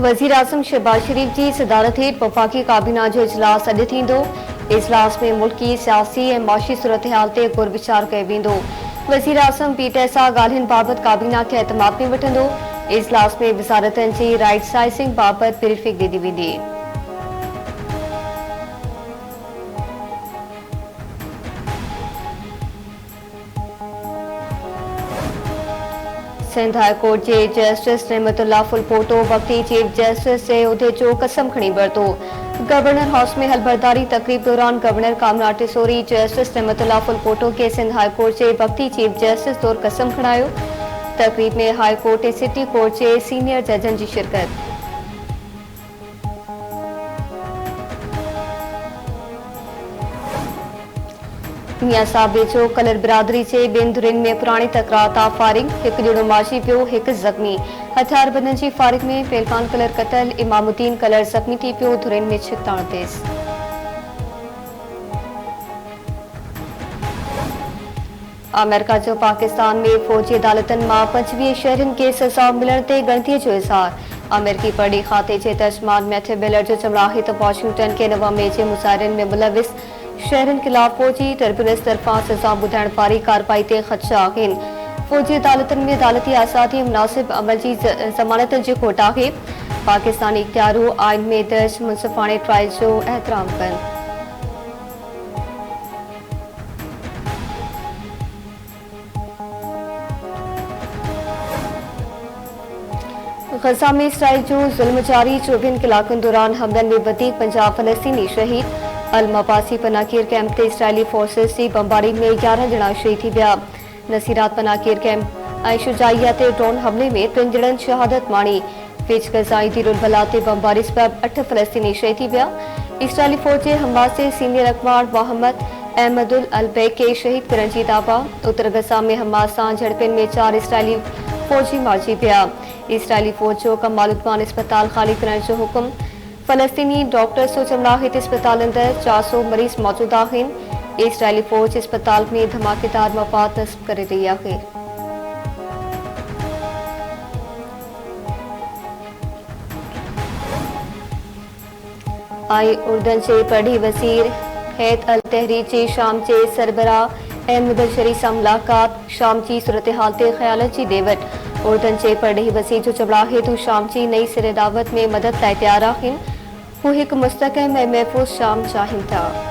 वज़ीर आज़म शहबाज शरीफ की सदारत हेठ वफ़ाक़ी काबीना जो इजलास अॼु थींदो। इजलास में मुल्की सियासी ऐं माशी सूरत हाल ते गुर विचार कयो वेंदो। वज़ीर आज़म पीटीआई सां ॻाल्हियुनि बाबति काबीना खे एतमाद में वठंदो। इजलास में वज़ारतनि जी राइट साइज़िंग बाबति ब्रीफिंग ॾिनी वेंदी। सिंध हाई कोर्ट के जस्टिस नेमतुल्लाह फुलपोटो वक्ती चीफ जस्टिस जे उहिदे जो कसम खणी वरितो। गवर्नर हाउस में हलबरदारी तकरीब दौरान गवर्नर कामरा टिसोरी जस्टिस नेमतुल्लाह फुलपोटो के सिंध हाई कोर्ट के वक्ती चीफ जस्टिस तौर कसम खणायो। तकरीब में हाई कोर्ट ऐं सिटी कोर्ट के सीनियर जजन की शिरकत। मियां साहब जो कलर बिरादरी से बिन धुरिन में पुरानी तकरार था फारिग। एक ॼणो माशी पियो, एक जख्मी। हथियारबंदनि जी फारिग में पहलवान कलर कतल, इमामुद्दीन कलर जख्मी थी पियो। धुरिन में छिकताण तेज़। अमेरिका जो पाकिस्तान में फौजी अदालतन मां 25 शहरन के सजा मिलण ते गणती जो इज़हार। अमेरिकी परॾी खाते के तर्जमान मैथ्यू मिलर जो चवणु आहे त वॉशिंगटन के 9 मई के मुज़ाहिरनि में मुलविस शहरन खिलाफ फौजी ट्रिब्यूनल्स तरफां सजा ॿुधाइण वारी कार्रवाई ते ख़दशा आहिनि। फौजी अदालतन में अदालती आज़ादी मुनासिब अमल की ज़मानत जी खोट आहे। पाकिस्तानी इख्तियारू आइन में दर्ज मुनसिफाणे ट्रायल जो एहतराम कनि। गजा में इसराइल जो ज़ुल्म जारी। 24 कलाकनि दौरान हमलन में वधीक 50 फलस्तीनी शहीद। अल-मबासी पनाकीर कैंप ते इसराइली फोर्सेस की बमबारी में 11 ॼणा शहीद थी विया। नसीरात पनाकीर कैंप ऐं शुजाइया ते ड्रोन हमले में 3 ॼणनि शहादत माणी। विच गज़ाई दीरुल-बला ते बमबारी सबब 8 फलस्तीनी शहीद थी विया। इसराइली फौज जे हमास जे सीनियर अखबार मोहम्मद अहमदुल अलबैक के शहीद करण जी दावा। उत्तर गजा में हमास सां झड़पिन में 4 इसराइली फौजी मारिजी विया। इसराइली फौज जो कमाल उद्दमान अस्पताल खाली करण जो हुक्म। फलस्तीनी डॉक्टर्स जो चवणु आहे त अस्पताल अंदर 400 मरीज़ मौजूद आहिनि। इसराइली फौज अस्पताल में धमाकेदार मवाद नस्ब करे रही आहे। उर्दन के पढ़ी वज़ीर हैत अल तहरीर जी शाम के सरबराह अहमद शरी सां मुलाकात। शाम की सूरत हाल ते ख्याल की डेवट। उर्दन के पढ़ी वज़ीर जो चवणु आहे त शाम की नई सिरे दावत में मदद लाइ तैयार आहिनि। हू एक मुस्तक़िम ऐं महफूज़ शाम चाहिनि था।